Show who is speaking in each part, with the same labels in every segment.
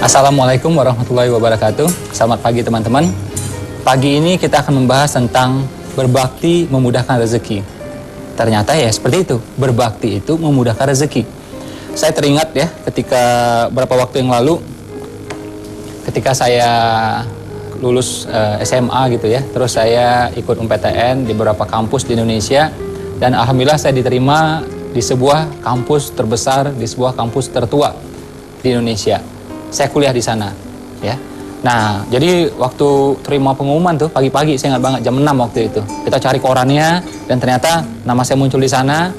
Speaker 1: Assalamualaikum warahmatullahi wabarakatuh. Selamat pagi teman-teman. Pagi ini kita akan membahas tentang berbakti memudahkan rezeki. Ternyata ya seperti itu, berbakti itu memudahkan rezeki. Saya teringat ya ketika beberapa waktu yang lalu, ketika saya lulus SMA gitu ya, terus saya ikut UMPTN di beberapa kampus di Indonesia, dan alhamdulillah saya diterima di sebuah kampus terbesar, di sebuah kampus tertua di Indonesia. Saya kuliah di sana, ya. Nah, jadi waktu terima pengumuman tuh pagi-pagi, saya ingat banget jam 6 waktu itu. Kita cari korannya dan ternyata nama saya muncul di sana.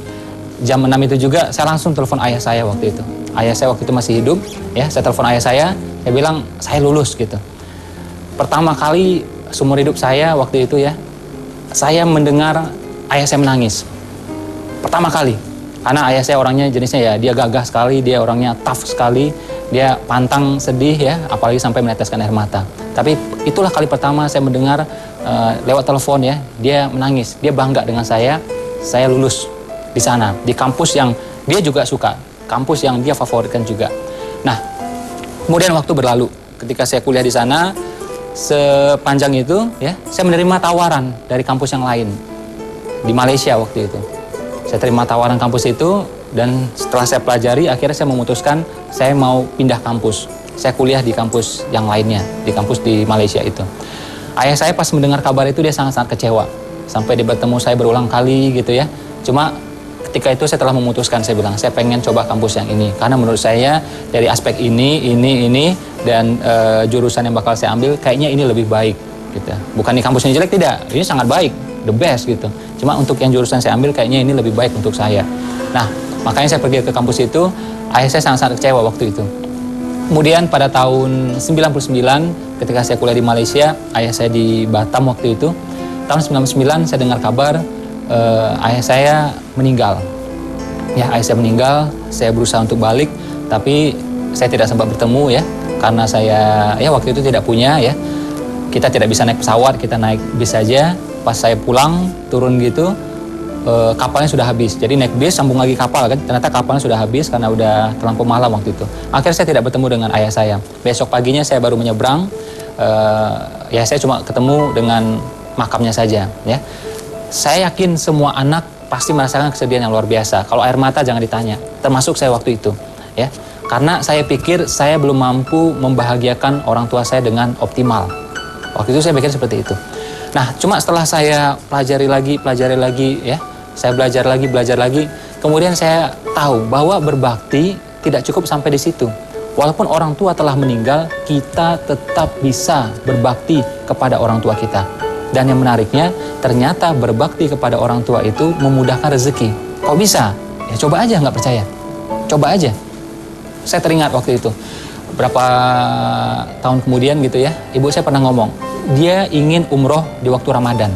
Speaker 1: Jam 6 itu juga saya langsung telepon ayah saya waktu itu. Ayah saya waktu itu masih hidup, ya. Saya telepon ayah saya bilang saya lulus gitu. Pertama kali seumur hidup saya waktu itu ya, saya mendengar ayah saya menangis. Pertama kali. Karena ayah saya orangnya jenisnya ya, dia gagah sekali, dia orangnya tough sekali, dia pantang sedih ya, apalagi sampai meneteskan air mata. Tapi itulah kali pertama saya mendengar lewat telepon ya, dia menangis, dia bangga dengan saya lulus di sana, di kampus yang dia juga suka, kampus yang dia favoritkan juga. Nah, kemudian waktu berlalu, ketika saya kuliah di sana, sepanjang itu ya, saya menerima tawaran dari kampus yang lain di Malaysia waktu itu. Saya terima tawaran kampus itu dan setelah saya pelajari akhirnya saya memutuskan saya mau pindah kampus. Saya kuliah di kampus yang lainnya, di kampus di Malaysia itu. Ayah saya pas mendengar kabar itu dia sangat-sangat kecewa. Sampai dia bertemu saya berulang kali gitu ya. Cuma ketika itu saya telah memutuskan, saya bilang saya pengen coba kampus yang ini. Karena menurut saya dari aspek ini dan jurusan yang bakal saya ambil kayaknya ini lebih baik gitu. Bukan di kampus yang jelek, tidak. Ini sangat baik, the best gitu. Cuma untuk yang jurusan saya ambil kayaknya ini lebih baik untuk saya. Nah, makanya saya pergi ke kampus itu, ayah saya sangat-sangat kecewa waktu itu. Kemudian pada tahun 99, ketika saya kuliah di Malaysia, ayah saya di Batam waktu itu. Tahun 99 saya dengar kabar ayah saya meninggal. Ya, ayah saya meninggal, saya berusaha untuk balik, tapi saya tidak sempat bertemu ya, karena saya ya waktu itu tidak punya ya. Kita tidak bisa naik pesawat, kita naik bis saja. Pas saya pulang, turun gitu, kapalnya sudah habis. Jadi naik bis, sambung lagi kapal kan. Ternyata kapalnya sudah habis karena udah terlampau malam waktu itu. Akhirnya saya tidak bertemu dengan ayah saya. Besok paginya saya baru menyeberang. Ya saya cuma ketemu dengan makamnya saja. Ya, saya yakin semua anak pasti merasakan kesedihan yang luar biasa. Kalau air mata jangan ditanya. Termasuk saya waktu itu. Ya, karena saya pikir saya belum mampu membahagiakan orang tua saya dengan optimal. Waktu itu saya pikir seperti itu. Nah, cuma setelah saya pelajari lagi ya, saya belajar lagi, kemudian saya tahu bahwa berbakti tidak cukup sampai di situ. Walaupun orang tua telah meninggal, kita tetap bisa berbakti kepada orang tua kita. Dan yang menariknya, ternyata berbakti kepada orang tua itu memudahkan rezeki. Kok bisa? Ya coba aja, nggak percaya. Coba aja. Saya teringat waktu itu, berapa tahun kemudian gitu ya, ibu saya pernah ngomong, dia ingin umroh di waktu Ramadan.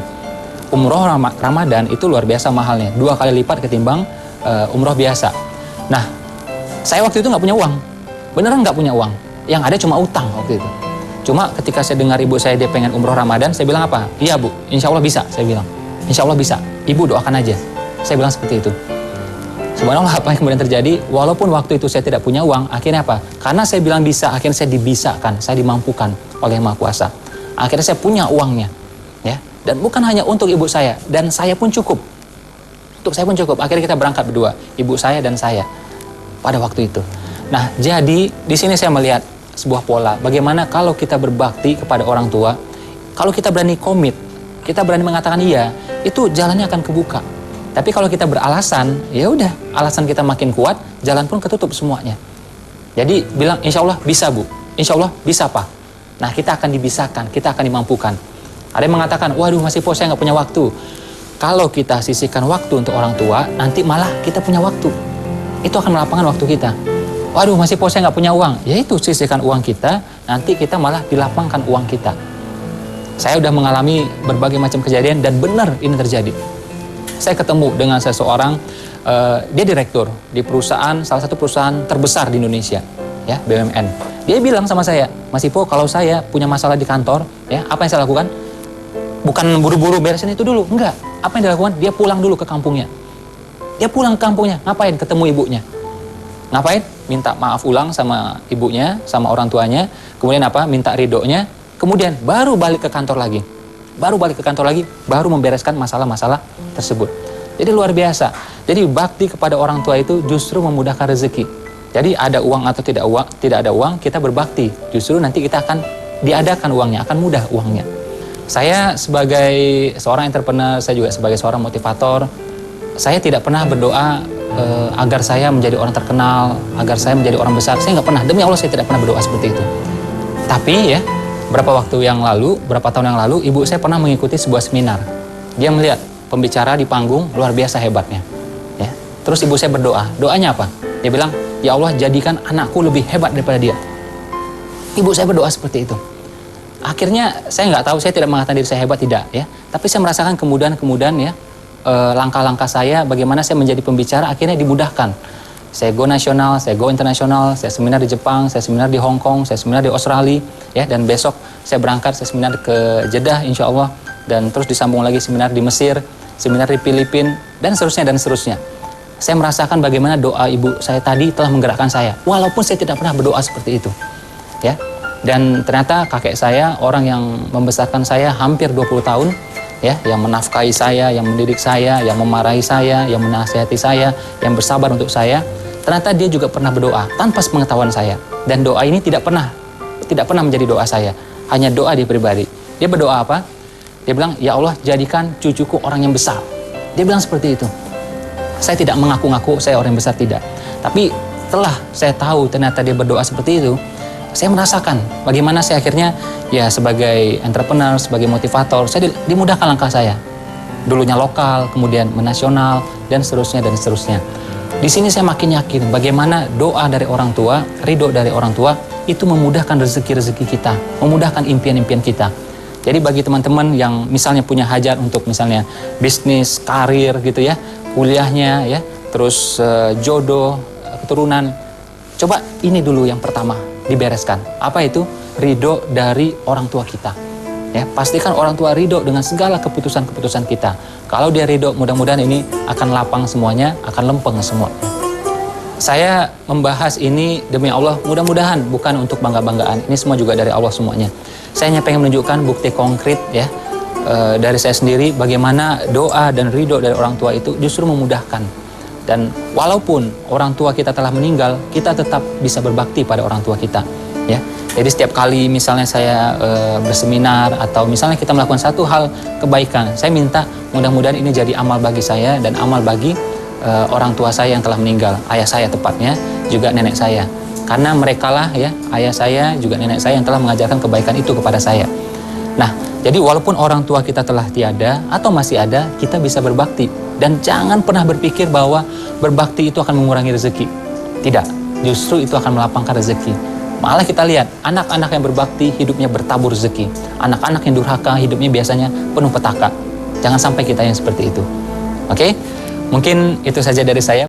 Speaker 1: Umroh Ramadan itu luar biasa mahalnya, 2 kali lipat ketimbang umroh biasa. Nah, saya waktu itu nggak punya uang, beneran nggak punya uang. Yang ada cuma utang waktu itu. Cuma ketika saya dengar ibu saya dia pengen umroh Ramadan, saya bilang apa? Iya bu, insya Allah bisa, saya bilang. Insya Allah bisa, ibu doakan aja. Saya bilang seperti itu. Subhanallah, apa yang kemudian terjadi, walaupun waktu itu saya tidak punya uang, akhirnya apa? Karena saya bilang bisa, akhirnya saya dibisakan, saya dimampukan oleh Yang Maha Kuasa. Akhirnya saya punya uangnya, ya. Dan bukan hanya untuk ibu saya, dan saya pun cukup. Untuk saya pun cukup. Akhirnya kita berangkat berdua, ibu saya dan saya, pada waktu itu. Nah, jadi di sini saya melihat sebuah pola. Bagaimana kalau kita berbakti kepada orang tua, kalau kita berani komit, kita berani mengatakan iya, itu jalannya akan kebuka. Tapi kalau kita beralasan, ya udah, alasan kita makin kuat, jalan pun ketutup semuanya. Jadi bilang, insya Allah bisa bu, insya Allah bisa pak. Nah, kita akan dibisakan, kita akan dimampukan. Ada yang mengatakan, waduh masih po saya nggak punya waktu. Kalau kita sisihkan waktu untuk orang tua, nanti malah kita punya waktu. Itu akan melapangkan waktu kita. Waduh masih po saya nggak punya uang. Ya itu, sisihkan uang kita, nanti kita malah dilapangkan uang kita. Saya udah mengalami berbagai macam kejadian dan benar ini terjadi. Saya ketemu dengan seseorang, dia direktur di perusahaan, salah satu perusahaan terbesar di Indonesia, ya BUMN. Dia bilang sama saya, Mas Ipo, kalau saya punya masalah di kantor, ya apa yang saya lakukan? Bukan buru-buru beresin itu dulu, enggak. Apa yang dilakukan? Dia pulang dulu ke kampungnya. Dia pulang ke kampungnya, ngapain? Ketemu ibunya. Ngapain? Minta maaf ulang sama ibunya, sama orang tuanya, kemudian apa? Minta ridhonya, kemudian baru balik ke kantor lagi. Baru membereskan masalah-masalah tersebut. Jadi luar biasa. Jadi bakti kepada orang tua itu justru memudahkan rezeki. Jadi ada uang atau tidak ada uang, kita berbakti. Justru nanti kita akan diadakan uangnya, akan mudah uangnya. Saya sebagai seorang entrepreneur, saya juga sebagai seorang motivator, saya tidak pernah berdoa agar saya menjadi orang terkenal, agar saya menjadi orang besar. Saya nggak pernah, demi Allah saya tidak pernah berdoa seperti itu. Tapi ya, berapa tahun yang lalu, ibu saya pernah mengikuti sebuah seminar. Dia melihat pembicara di panggung luar biasa hebatnya. Ya. Terus ibu saya berdoa. Doanya apa? Dia bilang, ya Allah jadikan anakku lebih hebat daripada dia. Ibu saya berdoa seperti itu. Akhirnya saya nggak tahu, saya tidak mengatakan diri saya hebat, tidak ya. Tapi saya merasakan kemudahan ya, langkah-langkah saya, bagaimana saya menjadi pembicara akhirnya dimudahkan. Saya go nasional, saya go internasional, saya seminar di Jepang, saya seminar di Hong Kong, saya seminar di Australia, ya, dan besok saya berangkat, saya seminar ke Jeddah insya Allah, dan terus disambung lagi seminar di Mesir, seminar di Filipina, dan seterusnya. Saya merasakan bagaimana doa ibu saya tadi telah menggerakkan saya, walaupun saya tidak pernah berdoa seperti itu, ya. Dan ternyata kakek saya, orang yang membesarkan saya hampir 20 tahun, ya, yang menafkahi saya, yang mendidik saya, yang memarahi saya, yang menasihati saya, yang bersabar untuk saya, ternyata dia juga pernah berdoa tanpa sepengetahuan saya. Dan doa ini tidak pernah menjadi doa saya, hanya doa dia pribadi. Dia berdoa apa? Dia bilang, ya Allah jadikan cucuku orang yang besar. Dia bilang seperti itu. Saya tidak mengaku-ngaku saya orang yang besar, tidak. Tapi setelah saya tahu ternyata dia berdoa seperti itu, saya merasakan bagaimana saya akhirnya ya sebagai entrepreneur, sebagai motivator, saya dimudahkan langkah saya. Dulunya lokal, kemudian menasional, dan seterusnya. Di sini saya makin yakin bagaimana doa dari orang tua, ridho dari orang tua, itu memudahkan rezeki-rezeki kita, memudahkan impian-impian kita. Jadi bagi teman-teman yang misalnya punya hajat untuk misalnya bisnis, karir gitu ya, kuliahnya ya, terus jodoh, keturunan, coba ini dulu yang pertama dibereskan. Apa itu? Ridho dari orang tua kita. Ya, pastikan orang tua ridho dengan segala keputusan-keputusan kita. Kalau dia ridho, mudah-mudahan ini akan lapang semuanya, akan lempeng semua. Saya membahas ini demi Allah, mudah-mudahan bukan untuk bangga-banggaan. Ini semua juga dari Allah semuanya. Saya hanya pengen menunjukkan bukti konkret ya dari saya sendiri bagaimana doa dan ridho dari orang tua itu justru memudahkan. Dan walaupun orang tua kita telah meninggal, kita tetap bisa berbakti pada orang tua kita, ya. Jadi setiap kali misalnya saya berseminar atau misalnya kita melakukan satu hal kebaikan, saya minta mudah-mudahan ini jadi amal bagi saya dan amal bagi orang tua saya yang telah meninggal, ayah saya tepatnya, juga nenek saya. Karena merekalah ya, ayah saya juga nenek saya yang telah mengajarkan kebaikan itu kepada saya. Nah, jadi walaupun orang tua kita telah tiada atau masih ada, kita bisa berbakti. Dan jangan pernah berpikir bahwa berbakti itu akan mengurangi rezeki. Tidak, justru itu akan melapangkan rezeki. Malah kita lihat, anak-anak yang berbakti hidupnya bertabur rezeki. Anak-anak yang durhaka hidupnya biasanya penuh petaka. Jangan sampai kita yang seperti itu. Oke? Mungkin itu saja dari saya.